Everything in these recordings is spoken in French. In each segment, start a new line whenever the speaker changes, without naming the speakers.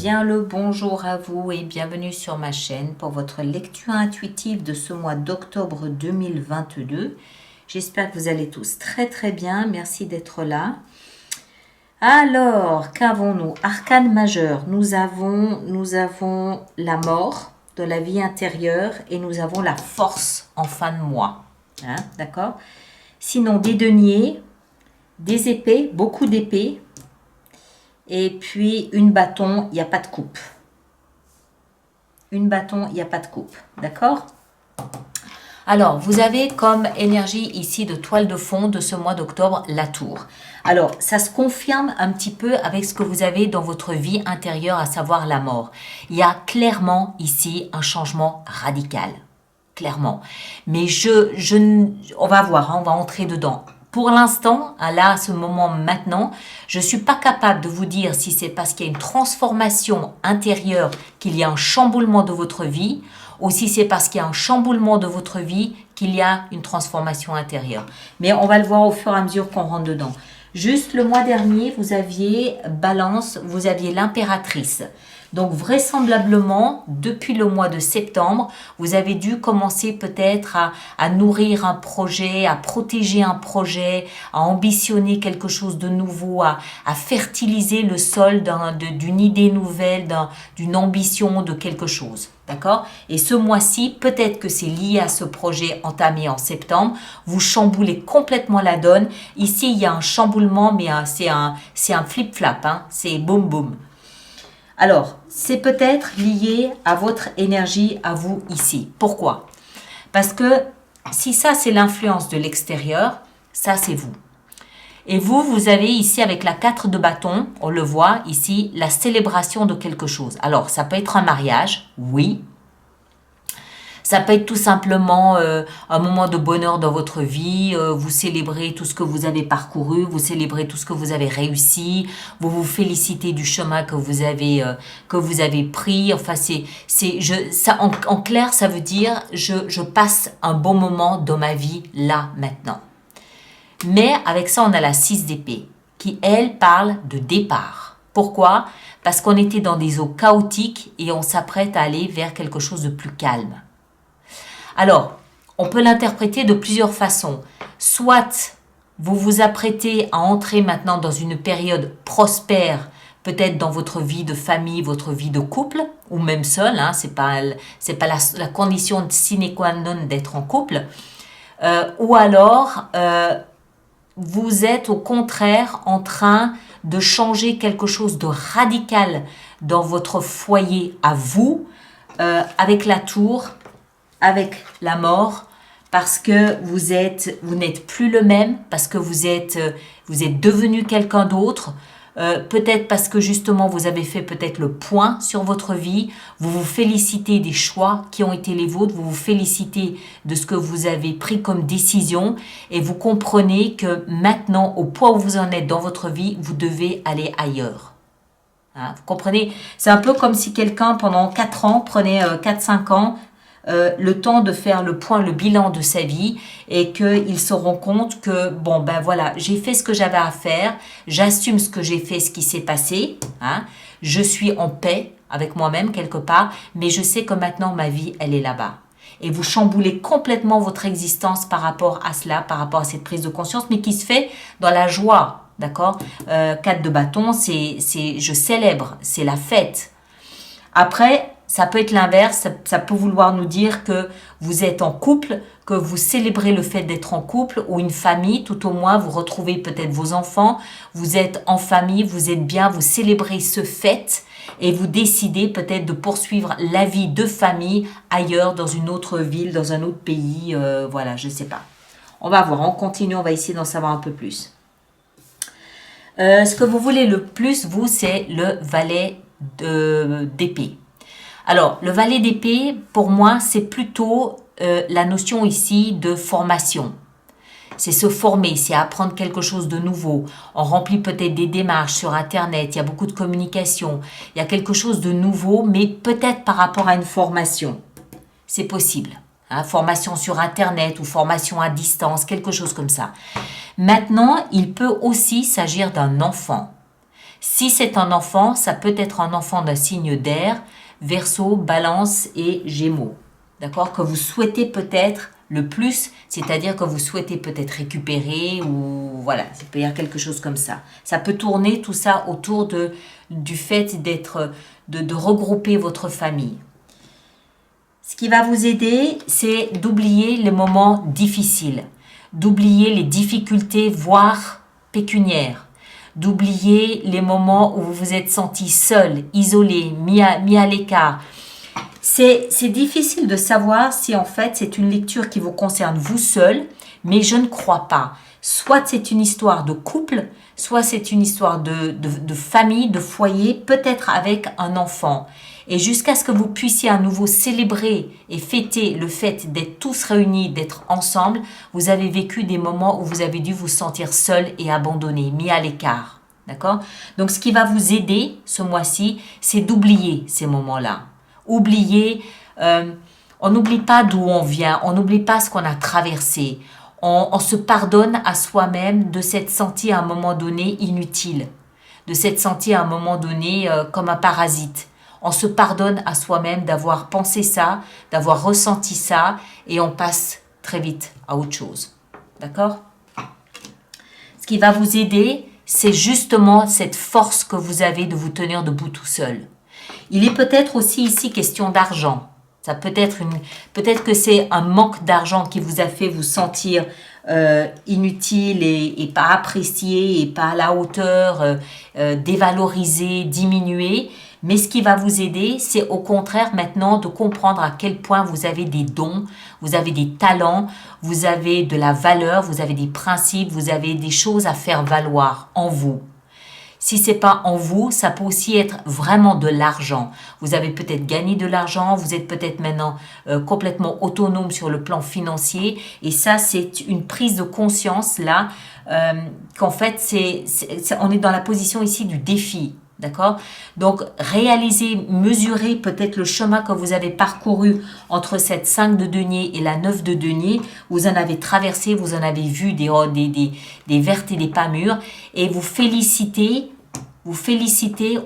bien le bonjour à vous et bienvenue sur ma chaîne pour votre lecture intuitive de ce mois d'octobre 2022. J'espère que vous allez tous très bien, merci d'être là. Alors, qu'avons-nous? Arcane majeur, nous avons la mort de la vie intérieure et nous avons la force en fin de mois. Hein, d'accord? Sinon, des deniers, des épées, beaucoup d'épées. Et puis, une bâton, il n'y a pas de coupe. Une bâton, il n'y a pas de coupe. D'accord? Alors, vous avez comme énergie ici de toile de fond de ce mois d'octobre, la tour. Alors, ça se confirme un petit peu avec ce que vous avez dans votre vie intérieure, à savoir la mort. Il y a clairement ici un changement radical. Clairement. Mais on va voir, hein, on va entrer dedans. Pour l'instant, là, à ce moment maintenant, je ne suis pas capable de vous dire si c'est parce qu'il y a une transformation intérieure, qu'il y a un chamboulement de votre vie, ou si c'est parce qu'il y a un chamboulement de votre vie, qu'il y a une transformation intérieure. Mais on va le voir au fur et à mesure qu'on rentre dedans. Juste le mois dernier, vous aviez Balance, vous aviez l'impératrice. Donc vraisemblablement, depuis le mois de septembre, vous avez dû commencer peut-être à nourrir un projet, à protéger un projet, à ambitionner quelque chose de nouveau, à fertiliser le sol d'une idée nouvelle, d'une ambition, de quelque chose. D'accord? Et ce mois-ci, peut-être que c'est lié à ce projet entamé en septembre, vous chamboulez complètement la donne. Ici, il y a un chamboulement, mais c'est un flip-flap, hein? C'est boum boum. Alors, c'est peut-être lié à votre énergie, à vous ici. Pourquoi? Parce que si ça, c'est l'influence de l'extérieur, ça, c'est vous. Et vous avez ici, avec la 4 de bâton, on le voit ici, la célébration de quelque chose. Alors, ça peut être un mariage, oui. Ça peut être tout simplement un moment de bonheur dans votre vie, vous célébrez tout ce que vous avez parcouru, vous célébrez tout ce que vous avez réussi, vous vous félicitez du chemin que vous avez pris. Enfin, en clair, ça veut dire je passe un bon moment dans ma vie là, maintenant. Mais avec ça, on a la 6 d'épée qui, elle, parle de départ. Pourquoi? Parce qu'on était dans des eaux chaotiques et on s'apprête à aller vers quelque chose de plus calme. Alors, on peut l'interpréter de plusieurs façons. Soit vous vous apprêtez à entrer maintenant dans une période prospère, peut-être dans votre vie de famille, votre vie de couple, ou même seul, hein, c'est pas la condition sine qua non d'être en couple. Ou alors, vous êtes au contraire en train de changer quelque chose de radical dans votre foyer à vous, avec la tour, avec la mort, parce que vous n'êtes plus le même, parce que vous êtes devenu quelqu'un d'autre, peut-être parce que justement vous avez fait peut-être le point sur votre vie, vous vous félicitez des choix qui ont été les vôtres, vous vous félicitez de ce que vous avez pris comme décision et vous comprenez que maintenant, au point où vous en êtes dans votre vie, vous devez aller ailleurs. Hein, vous comprenez? C'est un peu comme si quelqu'un pendant 4 ans, prenait 4-5 ans, le temps de faire le point, le bilan de sa vie et qu'il se rend compte que, bon, ben voilà, j'ai fait ce que j'avais à faire, j'assume ce que j'ai fait, ce qui s'est passé, hein, je suis en paix avec moi-même quelque part, mais je sais que maintenant ma vie, elle est là-bas. Et vous chamboulez complètement votre existence par rapport à cela, par rapport à cette prise de conscience, mais qui se fait dans la joie, d'accord? 4 de bâton, c'est je célèbre, c'est la fête. Après, ça peut être l'inverse, ça peut vouloir nous dire que vous êtes en couple, que vous célébrez le fait d'être en couple ou une famille, tout au moins vous retrouvez peut-être vos enfants, vous êtes en famille, vous êtes bien, vous célébrez ce fait et vous décidez peut-être de poursuivre la vie de famille ailleurs, dans une autre ville, dans un autre pays, voilà, je ne sais pas. On va voir, on continue, on va essayer d'en savoir un peu plus. Ce que vous voulez le plus, vous, c'est le valet d'épée. Alors, le valet d'épée, pour moi, c'est plutôt la notion ici de formation. C'est se former, c'est apprendre quelque chose de nouveau. On remplit peut-être des démarches sur Internet, il y a beaucoup de communication. Il y a quelque chose de nouveau, mais peut-être par rapport à une formation. C'est possible. Hein, formation sur Internet ou formation à distance, quelque chose comme ça. Maintenant, il peut aussi s'agir d'un enfant. Si c'est un enfant, ça peut être un enfant d'un signe d'air, Verseau, Balance et Gémeaux. D'accord? Que vous souhaitez peut-être le plus, c'est-à-dire que vous souhaitez peut-être récupérer ou voilà, ça peut y avoir quelque chose comme ça. Ça peut tourner tout ça autour du fait de regrouper votre famille. Ce qui va vous aider, c'est d'oublier les moments difficiles, d'oublier les difficultés, voire pécuniaires, d'oublier les moments où vous vous êtes senti seul, isolé, mis à l'écart. C'est difficile de savoir si en fait c'est une lecture qui vous concerne vous seul, mais je ne crois pas. Soit c'est une histoire de couple, soit c'est une histoire de famille, de foyer, peut-être avec un enfant. Et jusqu'à ce que vous puissiez à nouveau célébrer et fêter le fait d'être tous réunis, d'être ensemble, vous avez vécu des moments où vous avez dû vous sentir seul et abandonné, mis à l'écart. D'accord? Donc ce qui va vous aider ce mois-ci, c'est d'oublier ces moments-là. Oublier, on n'oublie pas d'où on vient, on n'oublie pas ce qu'on a traversé. On se pardonne à soi-même de s'être senti à un moment donné inutile, de s'être senti à un moment donné comme un parasite. On se pardonne à soi-même d'avoir pensé ça, d'avoir ressenti ça, et on passe très vite à autre chose. D'accord? Ce qui va vous aider, c'est justement cette force que vous avez de vous tenir debout tout seul. Il est peut-être aussi ici question d'argent. Ça peut-être que c'est un manque d'argent qui vous a fait vous sentir inutile et pas apprécié et pas à la hauteur, dévalorisé, diminué. Mais ce qui va vous aider, c'est au contraire maintenant de comprendre à quel point vous avez des dons, vous avez des talents, vous avez de la valeur, vous avez des principes, vous avez des choses à faire valoir en vous. Si c'est pas en vous, ça peut aussi être vraiment de l'argent. Vous avez peut-être gagné de l'argent, vous êtes peut-être maintenant complètement autonome sur le plan financier. Et ça, c'est une prise de conscience là, qu'en fait, on est dans la position ici du défi. D'accord? Donc, réaliser, mesurer peut-être le chemin que vous avez parcouru entre cette 5 de denier et la 9 de denier. Vous en avez traversé, vous en avez vu des vertes et des pas mûres. Et vous félicitez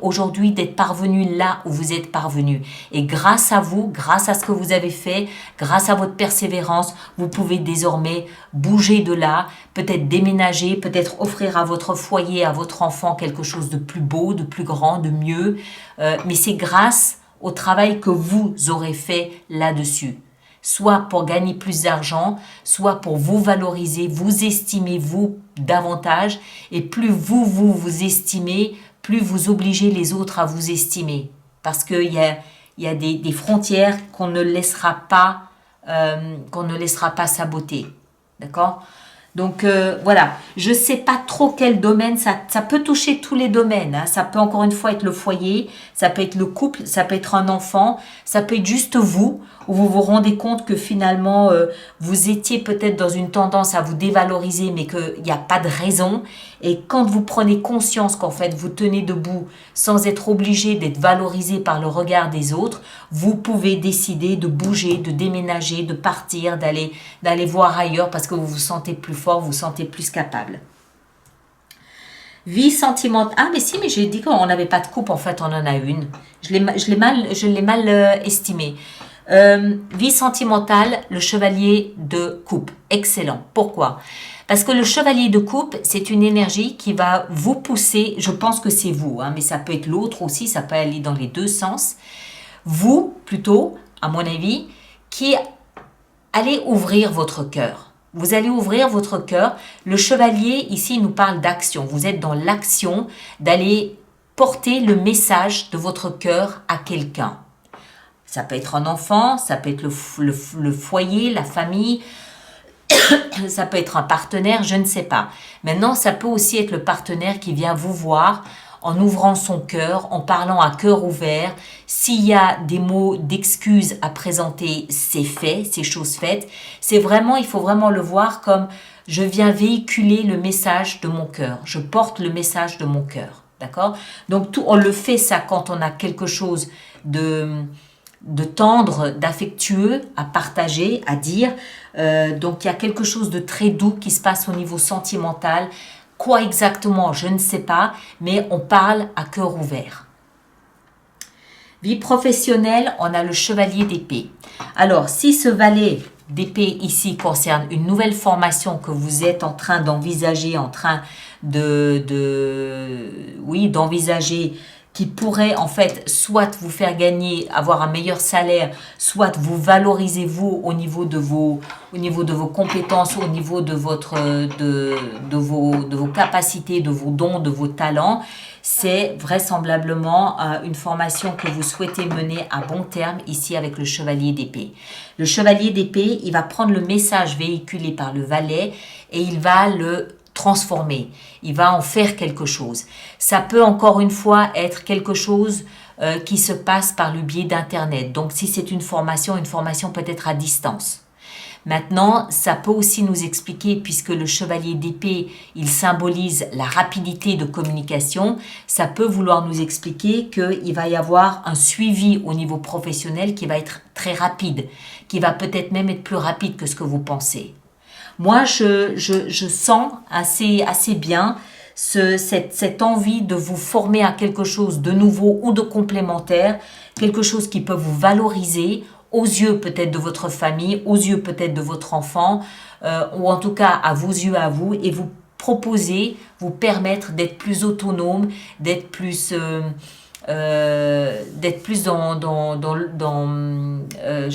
aujourd'hui d'être parvenu là où vous êtes parvenu. Et grâce à vous, grâce à ce que vous avez fait, grâce à votre persévérance, vous pouvez désormais bouger de là, peut-être déménager, peut-être offrir à votre foyer, à votre enfant quelque chose de plus beau, de plus grand, de mieux. Mais c'est grâce au travail que vous aurez fait là-dessus. Soit pour gagner plus d'argent, soit pour vous valoriser, vous estimer vous davantage. Et plus vous estimez, plus vous obligez les autres à vous estimer. Parce qu'il y a des frontières qu'on ne laissera pas saboter. D'accord? Donc voilà, je ne sais pas trop quel domaine, ça peut toucher tous les domaines. Hein. Ça peut encore une fois être le foyer, ça peut être le couple, ça peut être un enfant, ça peut être juste vous, où vous vous rendez compte que finalement vous étiez peut-être dans une tendance à vous dévaloriser, mais qu'il n'y a pas de raison. Et quand vous prenez conscience qu'en fait vous tenez debout sans être obligé d'être valorisé par le regard des autres, vous pouvez décider de bouger, de déménager, de partir, d'aller voir ailleurs parce que vous vous sentez plus fort, vous vous sentez plus capable. Vie sentimentale. Ah, mais si, mais j'ai dit qu'on n'avait pas de coupe, en fait, on en a une. Je l'ai mal estimé. Vie sentimentale, le chevalier de coupe. Excellent. Pourquoi? Parce que le chevalier de coupe, c'est une énergie qui va vous pousser, je pense que c'est vous, hein, mais ça peut être l'autre aussi, ça peut aller dans les deux sens. Vous, plutôt, à mon avis, qui allez ouvrir votre cœur. Vous allez ouvrir votre cœur. Le chevalier, ici, nous parle d'action. Vous êtes dans l'action d'aller porter le message de votre cœur à quelqu'un. Ça peut être un enfant, ça peut être le foyer, la famille, ça peut être un partenaire, je ne sais pas. Maintenant, ça peut aussi être le partenaire qui vient vous voir en ouvrant son cœur, en parlant à cœur ouvert. S'il y a des mots d'excuses à présenter, c'est fait, c'est chose faite. Il faut vraiment le voir comme je viens véhiculer le message de mon cœur. Je porte le message de mon cœur. D'accord? Donc, on le fait ça quand on a quelque chose de tendre, d'affectueux à partager, à dire. Donc, il y a quelque chose de très doux qui se passe au niveau sentimental. Quoi exactement, je ne sais pas, mais on parle à cœur ouvert. Vie professionnelle, on a le chevalier d'épée. Alors, si ce valet d'épée ici concerne une nouvelle formation que vous êtes en train d'envisager, d'envisager, qui pourrait en fait soit vous faire gagner, avoir un meilleur salaire, soit vous valoriser vous au niveau de vos compétences, au niveau de vos capacités, de vos dons, de vos talents, c'est vraisemblablement une formation que vous souhaitez mener à bon terme ici avec le chevalier d'épée. Le chevalier d'épée, il va prendre le message véhiculé par le valet et il va le transformer, il va en faire quelque chose. Ça peut encore une fois être quelque chose qui se passe par le biais d'Internet. Donc si c'est une formation peut être à distance. Maintenant, ça peut aussi nous expliquer, puisque le chevalier d'épée, il symbolise la rapidité de communication, ça peut vouloir nous expliquer qu'il va y avoir un suivi au niveau professionnel qui va être très rapide, qui va peut-être même être plus rapide que ce que vous pensez. Moi, je sens assez bien cette envie de vous former à quelque chose de nouveau ou de complémentaire, quelque chose qui peut vous valoriser aux yeux peut-être de votre famille, aux yeux peut-être de votre enfant, ou en tout cas à vos yeux à vous, et vous proposer, vous permettre d'être plus autonome, d'être plus je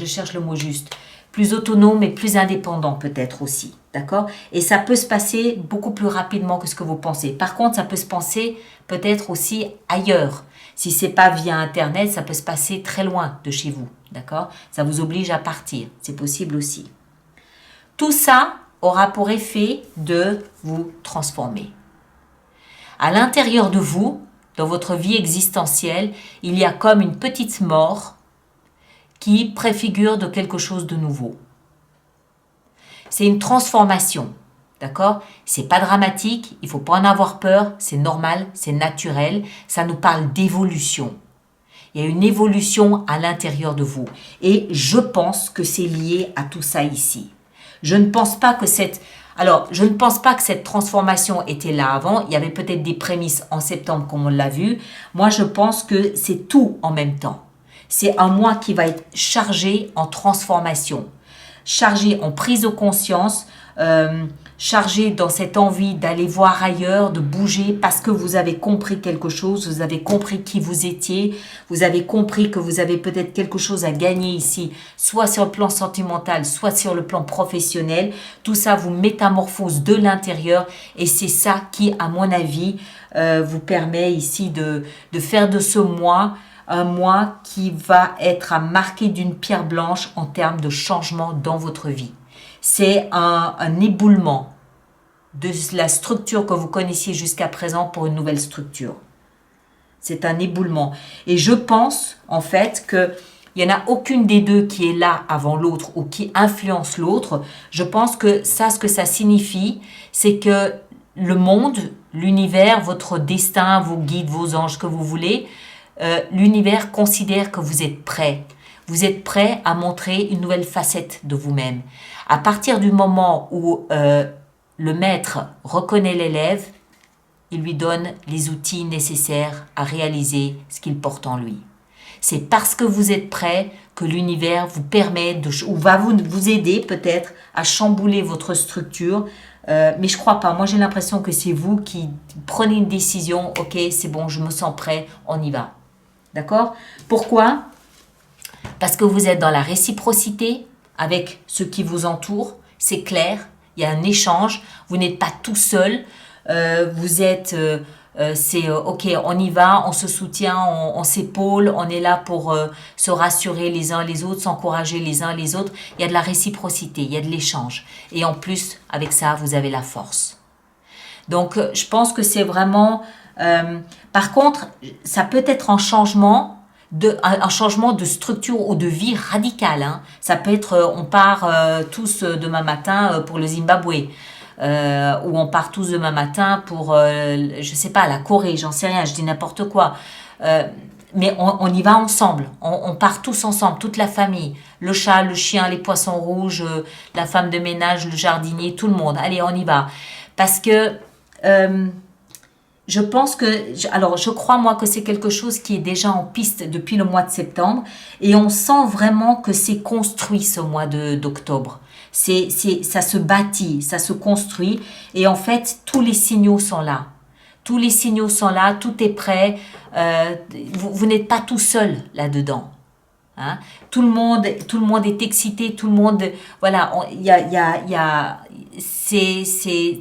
cherche le mot juste, plus autonome et plus indépendant peut-être aussi, d'accord? Et ça peut se passer beaucoup plus rapidement que ce que vous pensez. Par contre, ça peut se passer peut-être aussi ailleurs. Si c'est pas via Internet, ça peut se passer très loin de chez vous, d'accord? Ça vous oblige à partir, c'est possible aussi. Tout ça aura pour effet de vous transformer. À l'intérieur de vous, dans votre vie existentielle, il y a comme une petite mort qui préfigure de quelque chose de nouveau. C'est une transformation, d'accord? C'est pas dramatique, il faut pas en avoir peur, c'est normal, c'est naturel, ça nous parle d'évolution. Il y a une évolution à l'intérieur de vous et je pense que c'est lié à tout ça ici. Je ne pense pas que cette transformation était là avant. Il y avait peut-être des prémices en septembre comme on l'a vu. Moi, je pense que c'est tout en même temps. C'est un mois qui va être chargé en transformation, chargé en prise de conscience, chargé dans cette envie d'aller voir ailleurs, de bouger parce que vous avez compris quelque chose, vous avez compris qui vous étiez, vous avez compris que vous avez peut-être quelque chose à gagner ici, soit sur le plan sentimental, soit sur le plan professionnel. Tout ça vous métamorphose de l'intérieur et c'est ça qui, à mon avis, vous permet ici de faire de ce mois un mois qui va être à marquer d'une pierre blanche en termes de changement dans votre vie. C'est un éboulement de la structure que vous connaissiez jusqu'à présent pour une nouvelle structure. C'est un éboulement. Et je pense, en fait, qu'il n'y en a aucune des deux qui est là avant l'autre ou qui influence l'autre. Je pense que ça, ce que ça signifie, c'est que le monde, l'univers, votre destin, vos guides, vos anges, que vous voulez, l'univers considère que vous êtes prêt. Vous êtes prêt à montrer une nouvelle facette de vous-même. À partir du moment où le maître reconnaît l'élève, il lui donne les outils nécessaires à réaliser ce qu'il porte en lui. C'est parce que vous êtes prêt que l'univers vous permet ou va vous aider peut-être à chambouler votre structure. Mais je crois pas. Moi, j'ai l'impression que c'est vous qui prenez une décision. Ok, c'est bon, je me sens prêt, on y va. D'accord? Pourquoi? Parce que vous êtes dans la réciprocité avec ceux qui vous entourent. C'est clair, il y a un échange. Vous n'êtes pas tout seul. Vous êtes... ok, on y va, on se soutient, on s'épaule, on est là pour se rassurer les uns les autres, s'encourager les uns les autres. Il y a de la réciprocité, il y a de l'échange. Et en plus, avec ça, vous avez la force. Donc, je pense que c'est vraiment... par contre, ça peut être un changement de structure ou de vie radicale. Hein. Ça peut être, on part tous demain matin pour le Zimbabwe. Ou on part tous demain matin pour, je sais pas, la Corée, j'en sais rien, je dis n'importe quoi. Mais on y va ensemble, on part tous ensemble, toute la famille, le chat, le chien, les poissons rouges, la femme de ménage, le jardinier, tout le monde. Allez, on y va. Parce que Je pense que, alors je crois moi que c'est quelque chose qui est déjà en piste depuis le mois de septembre et on sent vraiment que c'est construit ce mois d'octobre. Ça se bâtit, ça se construit et en fait tous les signaux sont là. Tous les signaux sont là, tout est prêt. Vous n'êtes pas tout seul là-dedans. Hein? Tout le monde est excité, tout le monde, voilà,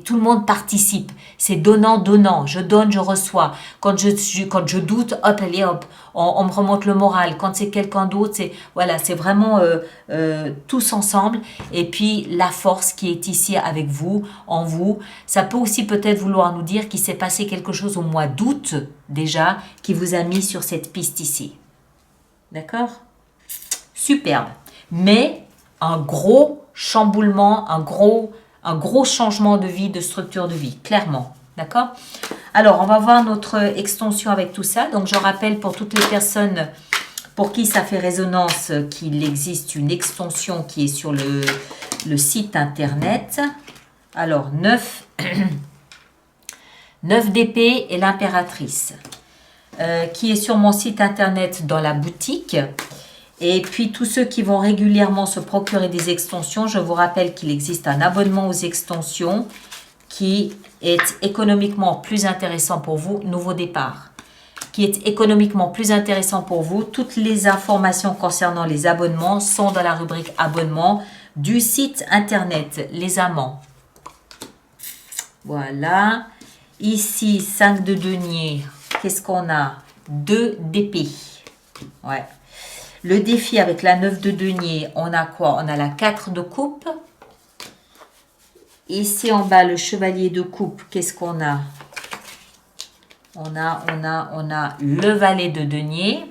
tout le monde participe. C'est donnant, donnant. Je donne, je reçois. Quand je doute, hop, allez, hop, on me remonte le moral. Quand c'est quelqu'un d'autre, c'est vraiment tous ensemble. Et puis la force qui est ici avec vous, en vous. Ça peut aussi peut-être vouloir nous dire qu'il s'est passé quelque chose au mois d'août déjà qui vous a mis sur cette piste ici. D'accord? Superbe. Mais un gros chamboulement, un gros changement de vie, de structure de vie, clairement. D'accord? Alors, on va voir notre extension avec tout ça. Donc, je rappelle pour toutes les personnes pour qui ça fait résonance qu'il existe une extension qui est sur le site internet. Alors, 9 d'épée et l'impératrice, qui est sur mon site internet dans la boutique. Et puis, tous ceux qui vont régulièrement se procurer des extensions, je vous rappelle qu'il existe un abonnement aux extensions qui est économiquement plus intéressant pour vous, nouveau départ, qui est économiquement plus intéressant pour vous. Toutes les informations concernant les abonnements sont dans la rubrique abonnement du site internet, les amants. Voilà. Ici, 5 de denier. Qu'est-ce qu'on a? 2 d'épée. Ouais. Le défi avec la 9 de denier, on a quoi? On a la 4 de coupe. Ici en bas, le chevalier de coupe, qu'est-ce qu'on a? On a le valet de denier.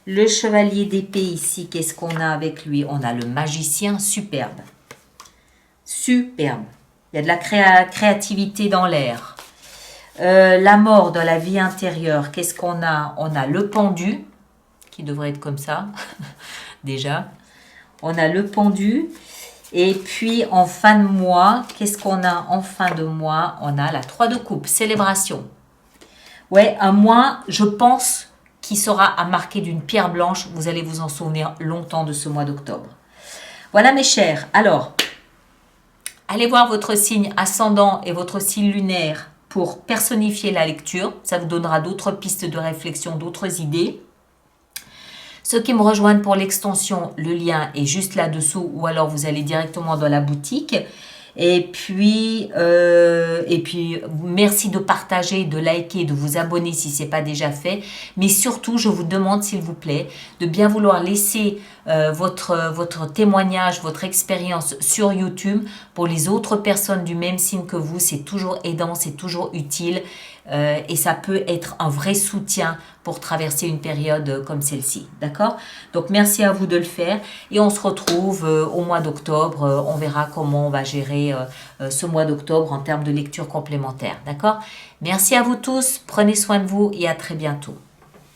Le chevalier d'épée ici, qu'est-ce qu'on a avec lui? On a le magicien, superbe. Superbe. Il y a de la créativité dans l'air. La mort dans la vie intérieure, qu'est-ce qu'on a? On a le pendu, qui devrait être comme ça, déjà. On a le pendu. Et puis, en fin de mois, qu'est-ce qu'on a en fin de mois? On a la 3 de coupe, célébration. Ouais, un mois, je pense, qui sera à marquer d'une pierre blanche. Vous allez vous en souvenir longtemps de ce mois d'octobre. Voilà, mes chers. Alors, allez voir votre signe ascendant et votre signe lunaire pour personnifier la lecture. Ça vous donnera d'autres pistes de réflexion, d'autres idées. Ceux qui me rejoignent pour l'extension, le lien est juste là-dessous ou alors vous allez directement dans la boutique. Et puis merci de partager, de liker, de vous abonner si ce n'est pas déjà fait. Mais surtout, je vous demande, s'il vous plaît, de bien vouloir laisser votre témoignage, votre expérience sur YouTube pour les autres personnes du même signe que vous. C'est toujours aidant, c'est toujours utile. Et ça peut être un vrai soutien pour traverser une période comme celle-ci, d'accord? Donc, merci à vous de le faire et on se retrouve au mois d'octobre. On verra comment on va gérer ce mois d'octobre en termes de lecture complémentaire, d'accord? Merci à vous tous, prenez soin de vous et à très bientôt.